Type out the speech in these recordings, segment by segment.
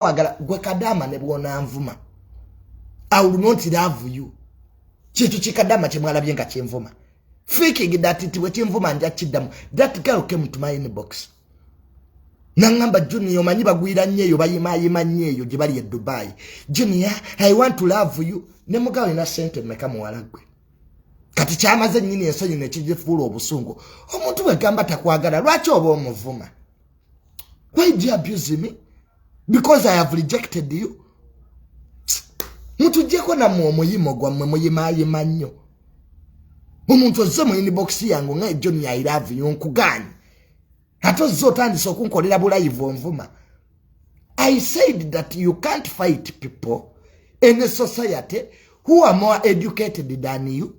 kukwagala gwe kadaama ne bwona nvuma. I will not love you. Chitu chikadama chemwalabye nga chenvuma. Faking that it we chenvuma nja chidamu. That girl came to my inbox. Nangamba Junior manyi bagwira nnyo bayima nnyo gye bali e Dubai. Junior, I want to love you. Ne mugawe na sente meka muwalagwe. Kati kyamaze nnyini ensonyi ne kijifuula obusungu. Omuntu we gamba takwagala lwaki oba omuvuma? Why do you abuse me? Because I have rejected you. Mutu jeko na muyimo gwa muyima nnyo. Omuntu ozze mu inbox yangu nga Johnny I love you nkuganye. Ate ozze otandise okunkolera bulayivu onvuma. I said that you can't fight people in a society who are more educated than you,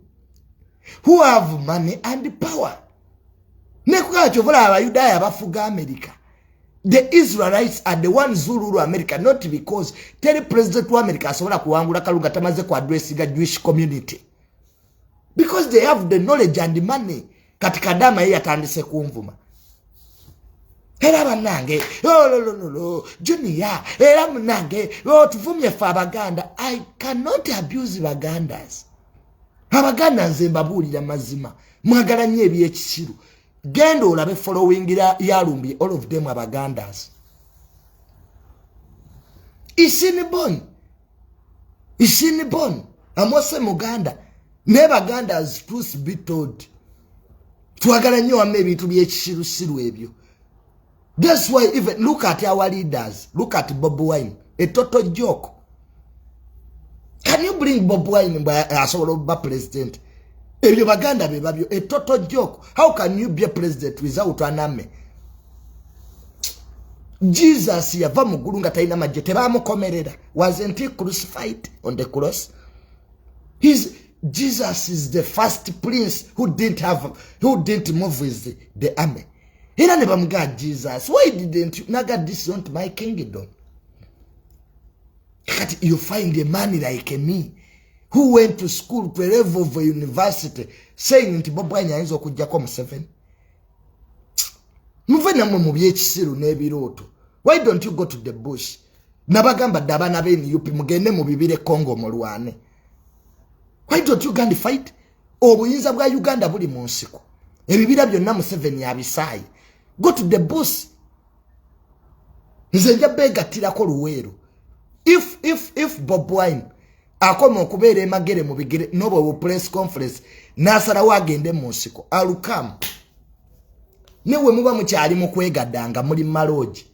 who have money and power. Nekuka chovola abayudaaya abafuga America. The Israelites are the ones who rule America, not because tell president wa America asobola kuwangula kalunga tamaze ku address the Jewish community. Because they have the knowledge and the money. Kati kadaama yeye atandise kumvuma. Era banange, lo, Junior, era munange, tuvumye fa Abaganda. I cannot abuse Bagandas. Abaganda nze mbabulira mazima. Mwagala nnyo ebyekisiru. Genda olabe following yalumbi all of them Abagandas. Isinibon. Amose Muganda. Ne Bagandas truth be told. Twagala nnyo ame ebintu byekisiru ebyo. That's why even look at our leaders. Look at Bob Wine. A total joke. Can you bring Bob Wine as a president? If you Baganda be a total joke. How can you be a president without an army? Jesus yava mugulunga taina majete bamukomerera. Wasn't he crucified on the cross? Jesus is the first prince who didn't move with the army. He never got Jesus. Why didn't you naga this want my kingdom? You find a man like me who went to school to a level of a university saying nti Bob Wine ayinza okujja ko mu 7. Muve namwe mu byekisiru n'ebiroto. Why don't you go to the bush? Nabagamba dabana beni yupi mugende mu bibire Congo mulwane. Why don't you go and fight? Obuyinza bwa Uganda buli mu nsiko. Ebibira byonna mu 7 yabisayi. Go to the bush. Nze njabegatirako luweero. If Bob Wine akoma okubeera emagere mu bigere nobo press conference nasara wagende mu nsiko alukam newe muba mukyali mu kwegadanga muri maloji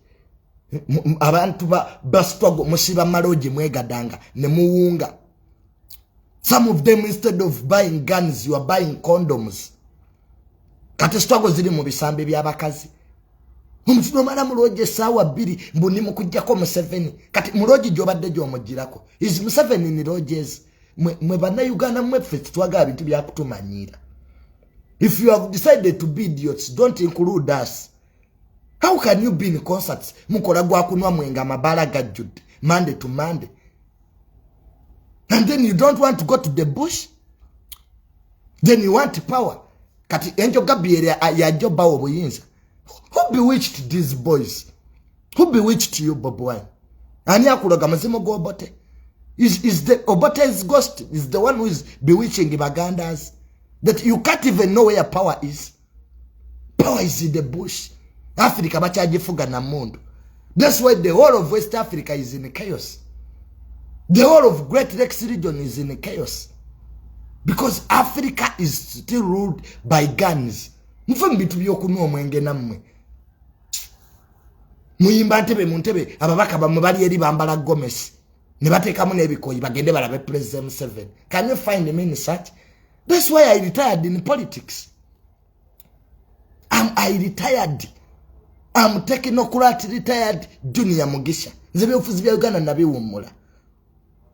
abantu basitwago musiba maloji mwegadanga ne muwunga. Some of them instead of buying guns you are buying condoms. Kati struggle ziri mu bisambe by'abakazi. Omutuno mala muloje sawa 2 mbuni mukujjako mu 7 kati muloji jobadde jomugirako is mu 7 ni lojes mwe bana Uganda mwe fest twaga bintu bya kutumanyira. If you have decided to be idiots, don't include us. How can you be in concerts mukola gwa kunwa mwenga mabala gajud Monday to Monday and then you don't want to go to the bush? Then you want power. Kati enjo gabiere ya joba obuyinza. Who bewitched these boys? Who bewitched you, Bob Wine? Ani akuloga mazimo go Obote? Is the Obote's ghost is the one who is bewitching Bagandas? That you can't even know where power is. Power is in the bush. Africa bachajifuga na mundu. That's why the whole of West Africa is in chaos. The whole of Great Lakes region is in chaos. Because Africa is still ruled by guns. Mfam bitu byokunwa omwenge namwe. Muyimba ntebe mu ntebe ababaka bamubali eri bambala Gomez. Ne batekamu n'ebikoyi bagende balabe President 7. Can you find him in such? That's why I retired in politics. I retired. I'm technocrat retired Junior Mugisha. Nze byofuzi bya Uganda nabiwumula.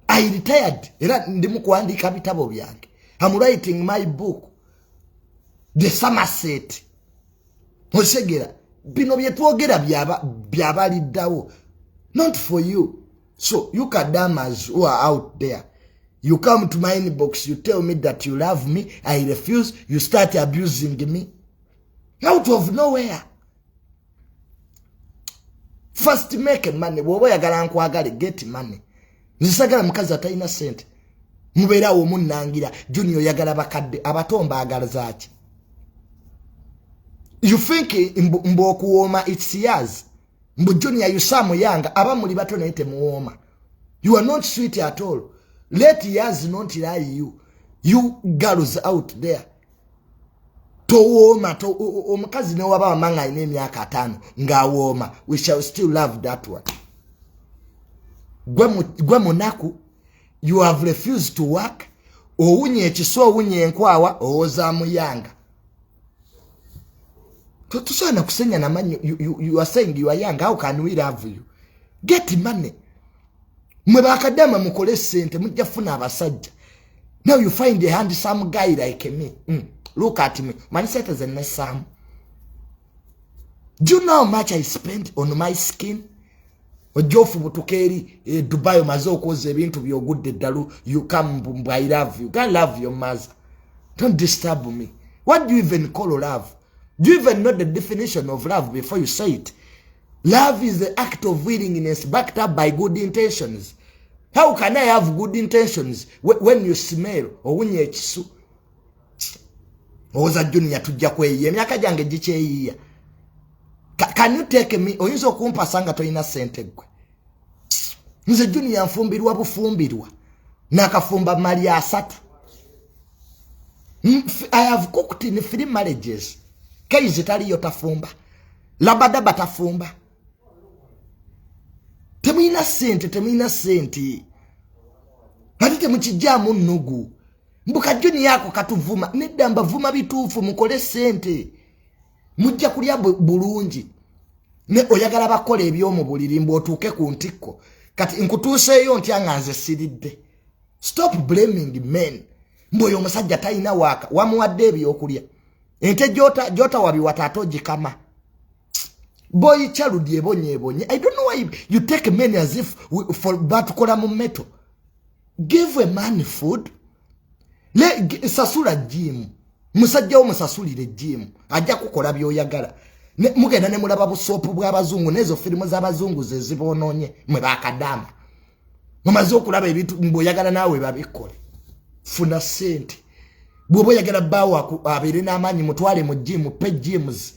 I retired. Era ndimu kuandika bitabo byange. I'm writing my book. The Somerset. Osegera. Bino byetwogera byabaliddawo. Not for you. So, you kadamas who are out there. You come to my inbox, you tell me that you love me, I refuse, you start abusing me. Out of nowhere. First make money. Wobo yagala nkwagale get money. Nzisagala mukazi atalina sente. Mubeera omunnangira Junior yagala bakadde abatomba agala zaki. You think mbo kuoma it's years. Mbo Junior yusamu yanga aba muli bato naite muoma. You are not sweet at all. Let years not lie you. You girls out there. Tooma to omukazi ne waba manga ine myaka 5 nga woma. We shall still love that one. Gwe munaku. You have refused to work. Owunye ekiso owunye enkwawa owozamu yanga. Tusana kusenya na manyo. You are saying you are young. How can we love you? Get money. Mwe bakadama mukole sente mujja funa abasajja. Now you find a handsome guy like me. Look at me. Man set as a Sam. Do you know how much I spent on my skin? Ojofu butukeri Dubai mazo koze ebintu byo good dalu. You come I love you. Can't love your mother. Don't disturb me. What do you even call love? Do you even know the definition of love before you say it? Love is the act of willingness backed up by good intentions. How can I have good intentions when you smell or when you chisu? Oza Junior tujja kweye myaka jange gicheyiya. Can you take me oyinza okumpa sanga toyina sente gwe? Nze Junior nfumbirwa bufumbirwa. Nakafumba mali asatu. I have cooked in 3 marriages. Kaize tali yotafumba. Labada batafumba. Temina sente. Hati temuchijamu nugu. Mbuka Junior yako katuvuma. Nidamba vuma bitufu mukole sente. Mujja kulya bulungi. Ne oyagala bakole ebyomu buliri mbotuke ku ntiko. Kati nkutuuseyo ntya nganze siridde. Stop blaming men. Mboyo omusajja talina waka. Wamuwadde ebyokulya. Ente jota wabiwata atojikama. Boy chaludi ebonye. I don't know why you take men as if for batukola mu meto. Give a man food. Sasula gym. Musajja omusasulire gym. Ajja kukola byoyagala. Mugenda ne mulaba busopu bw'abazungu nezo filimu z'abazungu zezibononye mwe bakadama. Mumaze okulaba ebintu mboyagala nawe babikole. Funa sente. Bwobo yagala bawo abere n'amanyi mutwale mu gym pe gyms.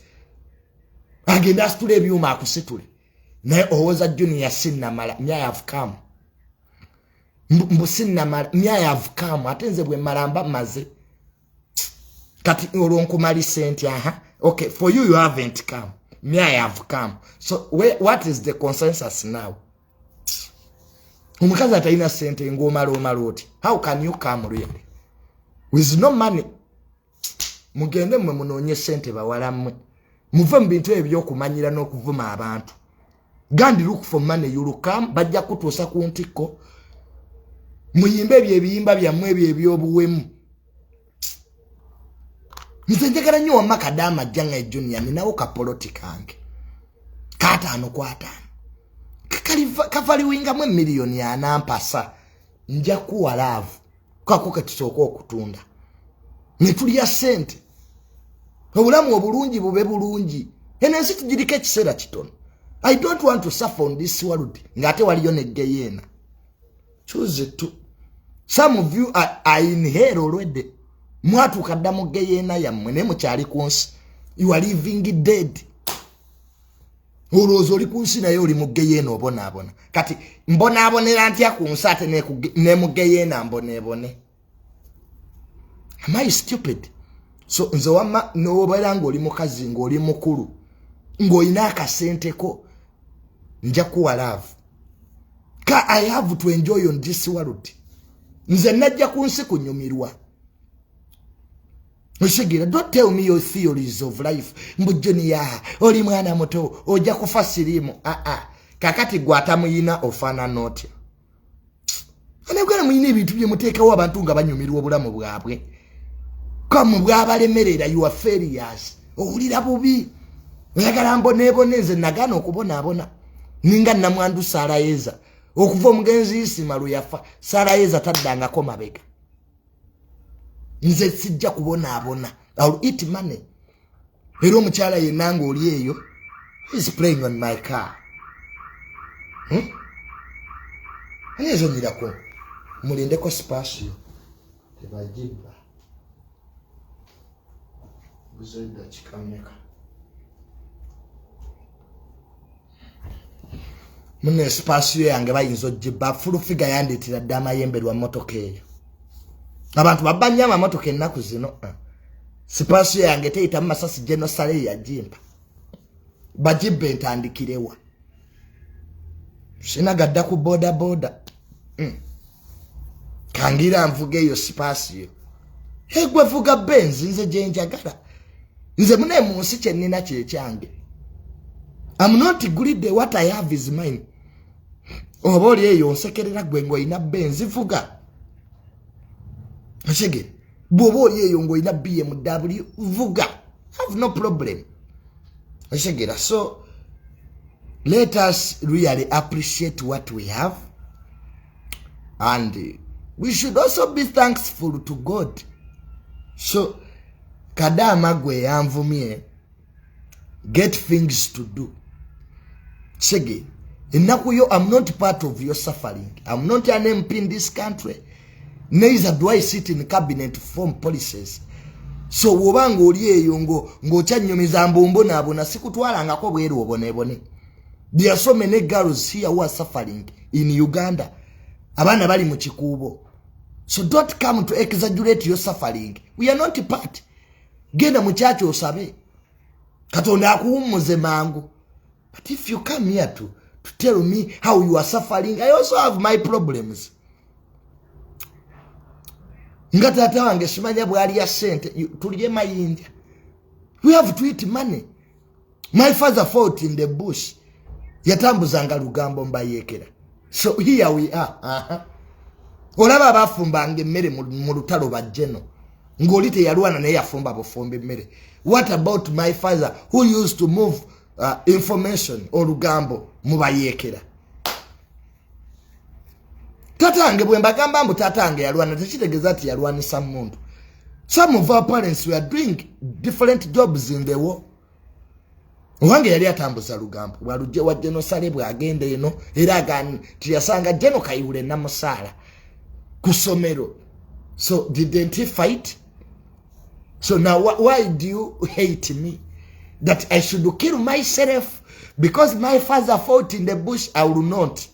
Agenda asitule ebyuma akusitule. Naye owoza Junior sinna mala. Me I have come. Mbusinna mala. Me I have come. Atenze bwe malamba maze. Kati olonkumali sente aha. Okay, for you haven't come. Me I have come. So what is the consensus now? Umukazi atalina sente ng'omala. How can you come really? With no money. Mugende mwe munonye sente bawala mmwe. Muve mu bintu ebyokumanyira n'okuvuma abantu. Gandi look for money, you will come. Bajja kutuusa ku ntiko. Muyimbe ebyebiyimba byammwe ebyobuwemu. Nze njagala nnyo wamma kadaama jjanga Junior ninawo kapoloti kange. Kataano ku 5. Kavaliwingamu emiliyoni 4 mpasa. Nja kuwa love. Kako katusooka okutunda. Ne tulya sente. Obulamu obulungi bube bulungi. Enensi tugiriko ekiseera kitono. I don't want to suffer on this world. Ngate waliyo negeyena. Choose it too. Some of you are in hell already. Mwatu kadamu geyena ya mwene mchari kunsi. You are living dead. Urozo li kunsi na yori mugeyena obona. Kati mbona abonera ntya kunsate ne mugeyena mbone. Am I stupid? So nze wama n'obeera ng'oli mukazi ng'oli mukulu ng'olina akasente ko nja kuwa love. I have to enjoy on this world. Nze najja ku nsi kunyumirwa. Oshigira, don't tell me your theories of life. Junior, oli mwana muto ojja kufa sirimu. Kakati gwatamuyina ofana notya. Anegwana muyina ebintu bye muteekawo abantu nga banyumirwa obulamu bwabwe. Kamu bwabalemerera you are failures. Owulira bubi. Oyagala mboneboneze nagana okubonabona. Ninga namwandu Sarayeza. Okuva omugenzi Isimalu yafa. Sarayeza taddangako mabega. Nze sijja kubonabona. I'll eat money. Era omukyala yenna ng'oli eyo is playing on my car. Ezo mirako mulindeko spasio tebajiba buzoida chikameka mune spasio yange bayinzo jiba full figure yanditira dama yemberwa motoka eyo abantu babanyama motoka ennaku zino spasio yange teita masasi genosale ya jimba bajibe ntandikirewa sinagadda ku boda kangira mvuge yo spasio egwe vuga benzi nze jenjagala nze mune munsi kyenina kyekyange. I'm not greedy, what I have is mine. Oboli eyo nsekerera gwe ngo ina benzi vuga ashege boboli eyo ngo ina BMW vuga have no problem ashege. So let us really appreciate what we have, and we should also be thankful to God. So kadaama gwe eyamuvumye, get things to do. Shege enaku yo, I'm not part of your suffering. I'm not an MP in this country, neither do I sit in cabinet to form policies. So wobanga oli eyo ngo chanyumiza mbombo nabo na sikutwala ko bweru obonebone. There are so many girls here who are suffering in Uganda. Abana bali mu kikubo. So don't come to exaggerate your suffering. We are not part. Genda mu church osabe. Katonda akuwumuze mangu. But if you come here to tell me how you are suffering, I also have my problems. Ngatata wange simanya bwali ya sente tulije mayinja. We have to eat money. My father fought in the bush. Yatambuzanga lugambo mbayekera. So here we are. Olaba bafumbange mmere mu lutalo bajeno. Ngolite yalwana naye yafumba bufumbe mmere. What about my father who used to move information olugambo mubayekera? Tatange bwe mbagamba mbu tatange yalwana tekitegeza ati yalwanisa muntu. Some of our parents were doing different jobs in the war. Wange yali atambuza lugambo waluje wa genosale bwagende eno era gani tiyasanga jeno kayule na musala kusomero. So didn't he fight? So now why do you hate me? That I should kill myself because my father fought in the bush? I will not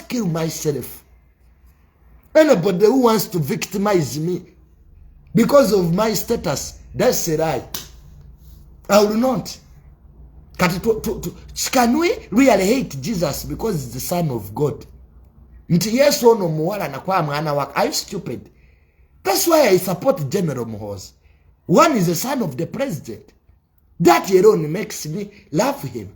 kill myself. Anybody who wants to victimize me because of my status, that's a lie. I will not. Can we really hate Jesus because he's the Son of God? Yes or no muwala na kwa mwana wako. Are you stupid? That's why I support General Muhoozi. One is the son of the president. That alone makes me love him.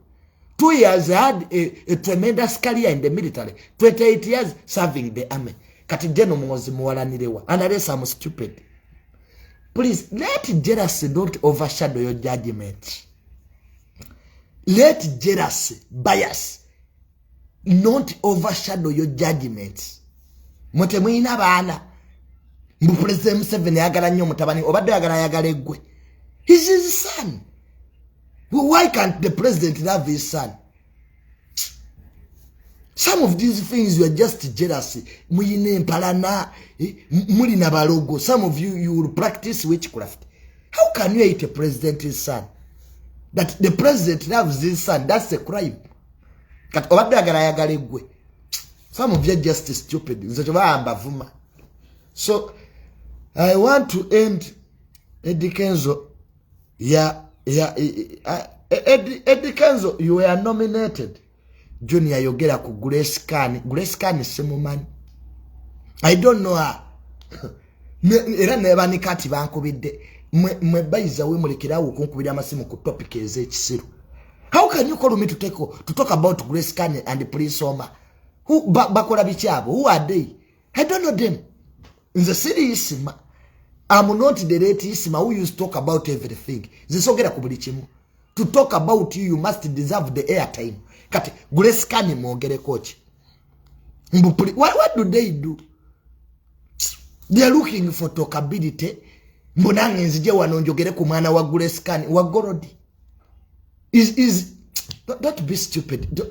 2 years had a tremendous career in the military. 28 years serving the army. Kati General Muhoozi muwala nirewa. Unless I'm stupid. Please, let jealousy not overshadow your judgment. Let jealousy, bias, not overshadow your judgment. Mutemwina bana. Mbu President Museveni yagala nnyo mutabani obadde yagala yagala eggwe. He's his son. Why can't the president love his son? Some of these things you are just jealousy. Muyine mpalana, muli na balogo. Some of you will practice witchcraft. How can you hate a president's son? That the president loves his son, that's a crime. Kat obadde yagala yagala eggwe. Some of you are just stupid. So I want to end Eddie Kenzo. Eddie Kenzo, you were nominated. Junior yogera ku Grace Khan semumani. I don't know her. Era neba nikati bankubidde. Mwe bayiza we mulekerawo kunkubira amasimu ku topic ez'ekisiru. How can you call me to talk about Grace Khan and Prince Oma? Who bakola bichabo? Who are they? I don't know them. In the city isima. I'm not the late isima who used to talk about everything. Zisogera ku buli kimu. To talk about you must deserve the airtime. Kati Grace Khan mwogere coach. What do they do? They are looking for talkability. Mbonange nzije wanonjogere ku mwana wa Grace Khan wa Gorodi. Don't be stupid.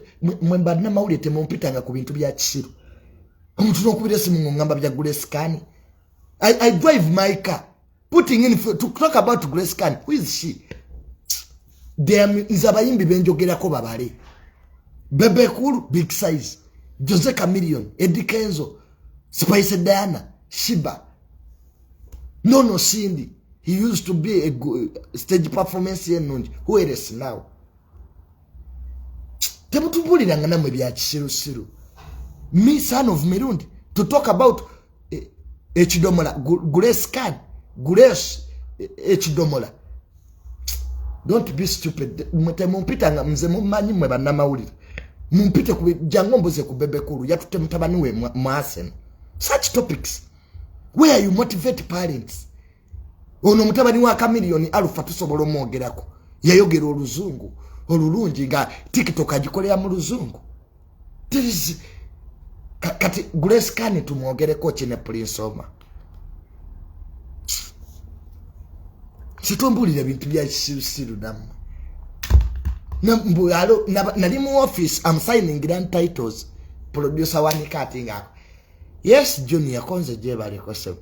Mwemba na mauli temumpitanga ku bintu bya kisiru. Omuntu nokubira simu ngamba bya Grace Can. I drive my car. Putting in to talk about Grace Can. Who is she? Them is abayimbi benjogerako babale. Bebe Cool, big size. Jose Chameleone, Eddie Kenzo, Spice Diana, Shiba. No, Cindy. He used to be a stage performance here. Who is now? Temutubuliranga namwe bya kisiru. Me, son of Mirundi, to talk about Echidomola, Grace Can, Grace Echidomola. Don't be stupid. Mumpitanga mze mumanyi mwe banamawulira. Mumpite ku jangomboze ku Bebe Cool yatute mutabani we Masen. Such topics where you motivate parents. Ono mutabani wa Chameleone Alpha tusobola omwogerako. Yayogera oluzungu, olulungi nga TikTok agikolera mu luzungu. This kati Grace Can tumwogereko kine Prince Oma. Situmbulira bintu bya kisiru damu. Nali mu office, I'm signing grand titles. Producer wani cutting up. Yes, Junior konze je baliko so.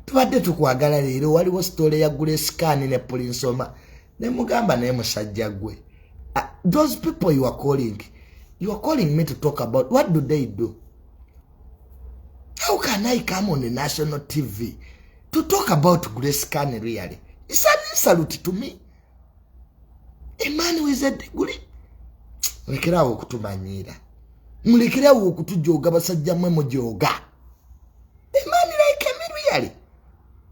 Tubadde tukwagala leero waliwo story ya Grace Can ne Prince Oma. Ne mugamba ne musajja gwe. Those people you are calling me to talk about, what do they do? How can I come on the national TV to talk about Grace Can really? It's an insult to me. A man who is a degree. Mulekerawo okutumanyira. Mulekerawo okutujoga basajja mwe mujoga. A man like me really.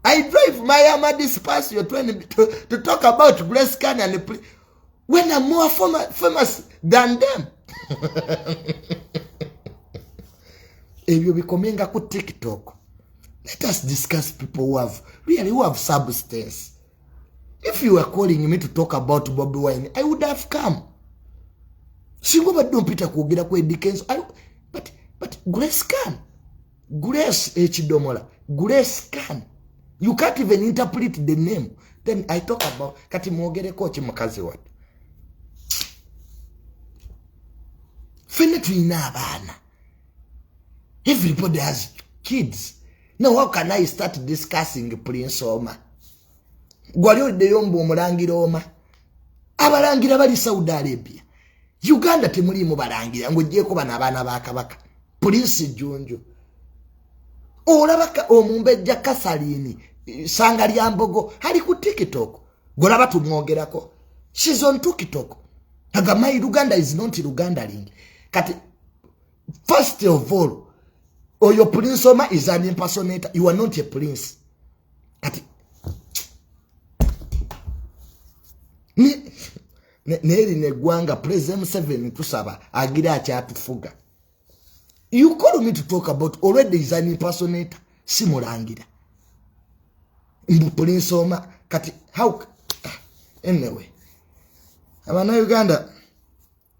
I drive my armor disperse your 20 to talk about Grace Can and when I'm more famous than them. If you becoming ku TikTok, let us discuss people who have substance. If you were calling me to talk about Bobby Wine, I would have come. Singo don't Peter kugira ku Dickens. But Grace Can, Grace Echidomola, Grace Can. You can't even interpret the name. Then I talk about kati mwogere ko kimukazi wat. Finitry na bana. Everybody has kids. Now how can I start discussing Prince Oma? Gwalio de yombo omulangira Oma. Abalangira bali Saudi Arabia. Uganda temuli mu balangira ngo jeko bana abana bakabaka. Prince Jr. Olabaka omumbejja Kasalini sanga lyambogo hali ku TikTok. Golaba tumwogerako. She's on TikTok. Agama Uganda is not Uganda ling. Kati first of all, your Prince Oma is an impersonator. You are not a prince. Kati Neri negwanga President 7 tusaba agira akyatufuga. You call me to talk about already is an impersonator. Simulangira. Mbu Prince Oma kati how anyway. Abana Uganda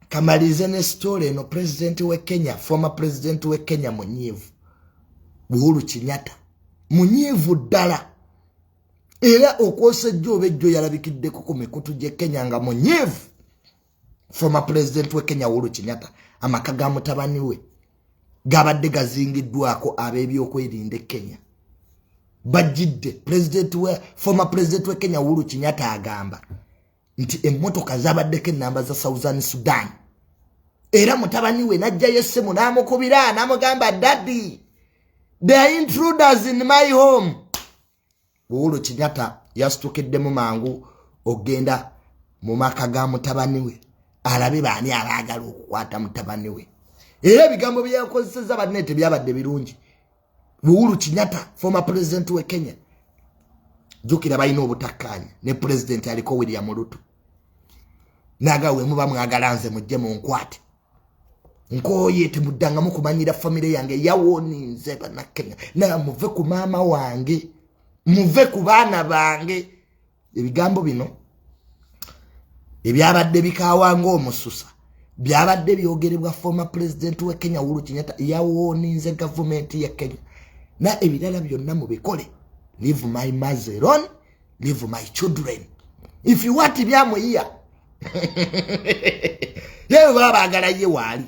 kamalize ne story no president we Kenya, former president we Kenya munyivu. Uhuru Kenyatta. Munyivu dala. Era okwose jobe jo yalabikidde ku mikutu je Kenya nga munyivu. Former president we Kenya Uhuru Kenyatta amakaga mutabani we. Gabadde gazingiddwako ab'ebyokwerinda Kenya. Bajidde president we former president we Kenya Uhuru Kenyatta agamba nti emmotoka zabaddeko namba za Southern Sudan. Era mutabani we najja yessemu namukubira namugamba daddy, they are intruders in my home. Uhuru Kenyatta yasitukiddemu mangu ogenda mu maka ga mutabani we alabe baani abaagala okukwata mutabani we. Era bigambo byakozeseza banete byabadde birungi. Uhuru Kenyatta former president we Kenya jukira bayino obutakanya ne president aliko William Ruto. Nagawe muba mwagalanze mujje mu nkwate. Nkoye temudanga mukumanyira family yange yawoninze bana Kenya. Na muve ku mama wange. Muve ku bana bange. Ebigambo bino ebyabadde bikawanga omususa. Byabadde byogerebwa former president we Kenya Uhuru Kenyatta yawoninze government ya Kenya. Na ebirala byonna mubikole. Leave my mother alone. Leave my children. If you want byamu here, Yewe baba agala ye wali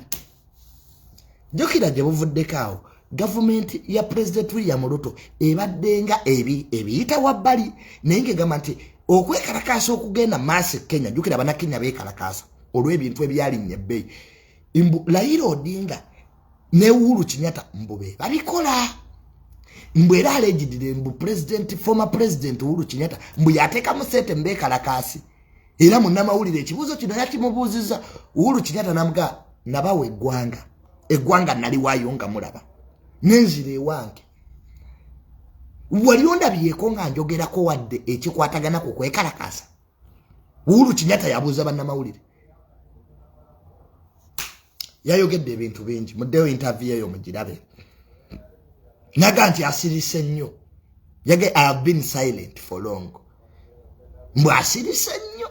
jokira je buvuddekaawo government ya President William Ruto ebaddenga ebiyita wabbali nenge gamba nti okwekalakasa okugenda maaso Kenya jukira bana Kenya bekalakasa olw'ebintu ebyali nyebbeyi imbu Raila Odinga ne Uhuru Kenyatta mbube babikola mbu era allegedly mbu former president Uhuru Kenyatta mbu yateeka mu sente mbekalakasi era munnamawulire ekibuuzo kino yakimubuuziza Uhuru Kenyatta namuga nabawe eggwanga nali wayonga mulaba nenzire ewange wali ondabyeko nga njogerako wadde ekikwatagana ku kwekalakasa Uhuru Kenyatta yabuuza bannamawulire yayogedde ebintu bingi muddeyo interview eyo mugirabe naga nti asirise nnyo yage I have been silent for long mbu asirise nnyo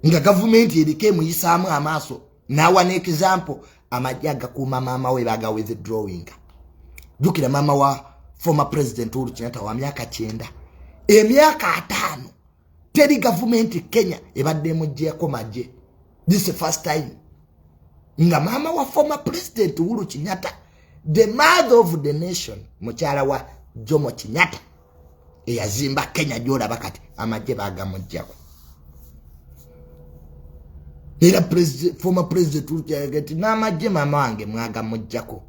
nga gavumenti erike muyisaamu amaaso nawa ne example amajja gakuuma maama we baga withdrawing jukira maama wa former president Uhuru Kenyatta wa myaka 9 emyaka 5 teri gavumenti Kenya ebadde mujjeko majje this is the first time nga maama wa former president Uhuru Kenyatta the mother of the nation mukyala wa Jomo Kenyatta eyazimba Kenya gyolaba kati amajje bagamujjako era former president Uhuru Kenyatta n'amajje maama wange mwagamujjako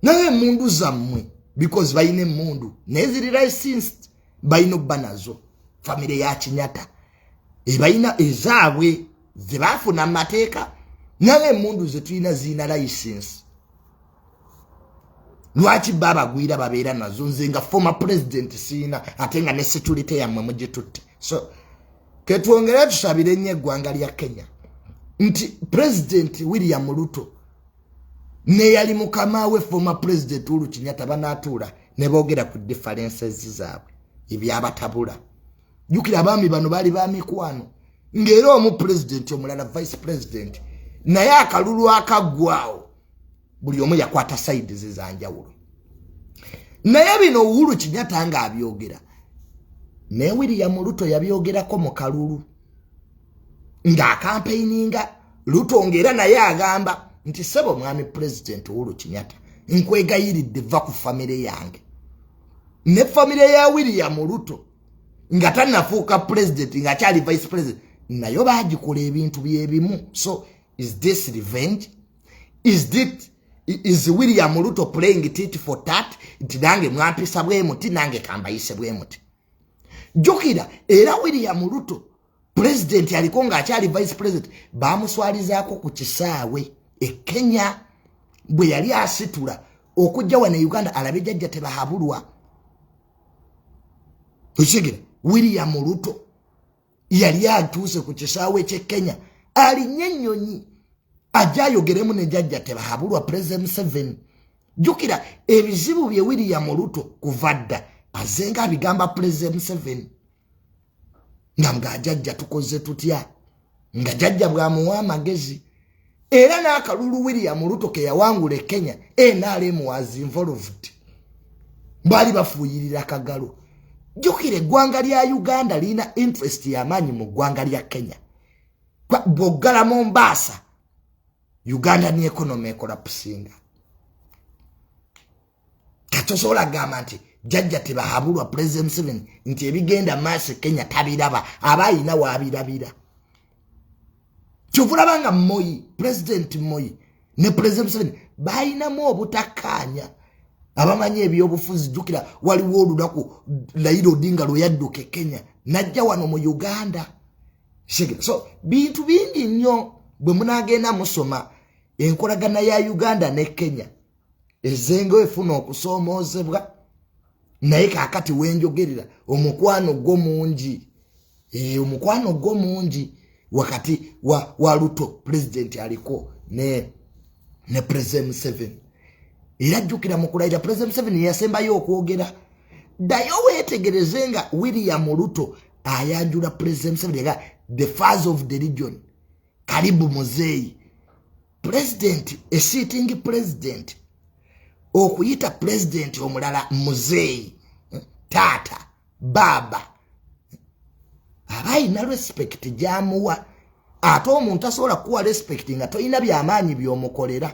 naye mundu zammwe because bayine mundu neziri licensed bayino banazo family ya Kenyatta ebayina ezaabwe zebafuna mateeka naye mundu zetulina zina license lwaki baba gwira babeera nazo nze nga former president sina atenga ne security yamwe mugitutte so ketwongere tusabire nnyo eggwanga lya Kenya nti president William Ruto ne yali mukama we former president Uhuru Kenyatta banatuula ne boogera ku differences zaabwe ebyabatabula jukira abaami bano bali ba mikwano ngero omu president omulala vice president naye akalulu akaggwaawo buli omu yakwata side zizanjawulo naye bino Uhuru Kenyatta nga abyogera ne William Ruto yabyogerako mu kalulu nga campaigninga Ruto ngera naye agamba nti sebo mwami president Uhuru Kenyatta nkwegayiridde va ku family yange ne family ya William Ruto nga tannafuuka president nga kyali vice president nayo bagikola ebintu byebimu so is this revenge is William Ruto playing tit for tat nti nange mwampisa bwe muti nange kambayise bwe muti jukira era William Ruto president aliko nga akyali vice president bamuswalizaako ku kisaawe e Kenya bwe yali asitula okujja wane Uganda alabe jjajja tebahabulwa ukigira William Ruto yali atuuse ku kisaawe kye Kenya alinye ennyonyi ajayogeremu ne jjajja tebahabulwa president 7 jukira ebizibu bye William Ruto kuvadda azenga abigamba president 7 nga jjajja tukoze tutya nga jjajja bwamuwa amagezi era n'akalulu William Ruto ke yawangula Kenya NRM was involved bali bafuuyirira kagalo jukire eggwanga lya Uganda lina interest y'amaanyi mu ggwanga lya Kenya bw'oggala Mombasa Uganda ni economy collapsing katosobola gamba nti jjajja tebahabulwa president 7 nti ebigenda maaso Kenya tabiraba abayina waabirabira kyovulabanga Moi president Moi ne president 7 bayinamu obutakkaanya abamanyi ebyobufuzi jukira waliwo olunaku Raila Odinga lwe yadduka Kenya najja wano mu Uganda so bintu bingi nnyo bwe munagenda musoma enkolagana ya Uganda ne Kenya ezengo efuna okusoomoozebwa naye kakati wenjogerera omukwano gwo mungi wakati wa Ruto president aliko ne president 7 era jukira mukulayira president 7 yasembayo okwogera dayo wetegerezenga William Ruto ayanjula president 7 the fathers of the region karibu muzeyi president a sitting president okuyita president omulala muzeyi tata baba abayina respect jamuwa ate omuntu asobola kuwa respect nga toyina byamaanyi byomukolera.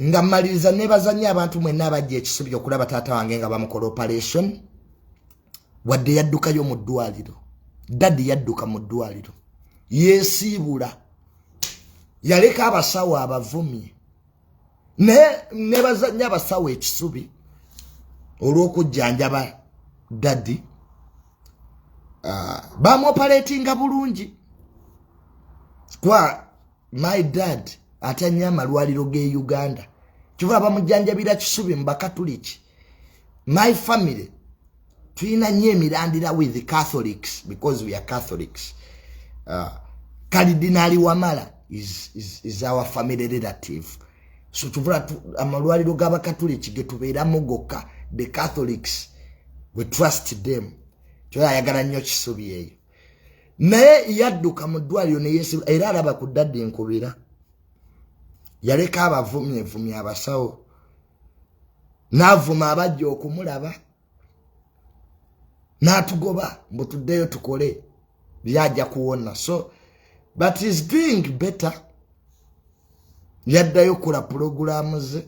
Nga mmaliriza nebazanya abantu mwenna abajja ekisubi okulaba taata wange nga bamukola operation wadde yaddukayo mu ddwaliro. Daddy yadduka mu ddwaliro yeesiibula yaleka abasawo abavumye nebazanya abasawo ekisubi olw'okujjanjaba Daddy. Bamuoperatinga bulungi kwa my dad atanya amalwaliro ge Uganda kivuga bamujjanjabira kisubi mbakatuliki. My family tuyina nnyo emirandira with the Catholics because we are Catholics. Cardinal Wamala is our family relative. So tuvuga amalwaliro g'abakatuliki ge tubeeramu gokka, the Catholics we trust them. Choya yagala nnyo kisubi eyo. Naye yadduka mu ddwaliro ne Yesu era alaba ku Daddy nkubira. Yaleka abavumye abasawo. N'avuma abajja okumulaba. N'atugoba mbu tuddeyo tukole byajja kuwona. So but he's doing better. Yaddayo kula programu ze.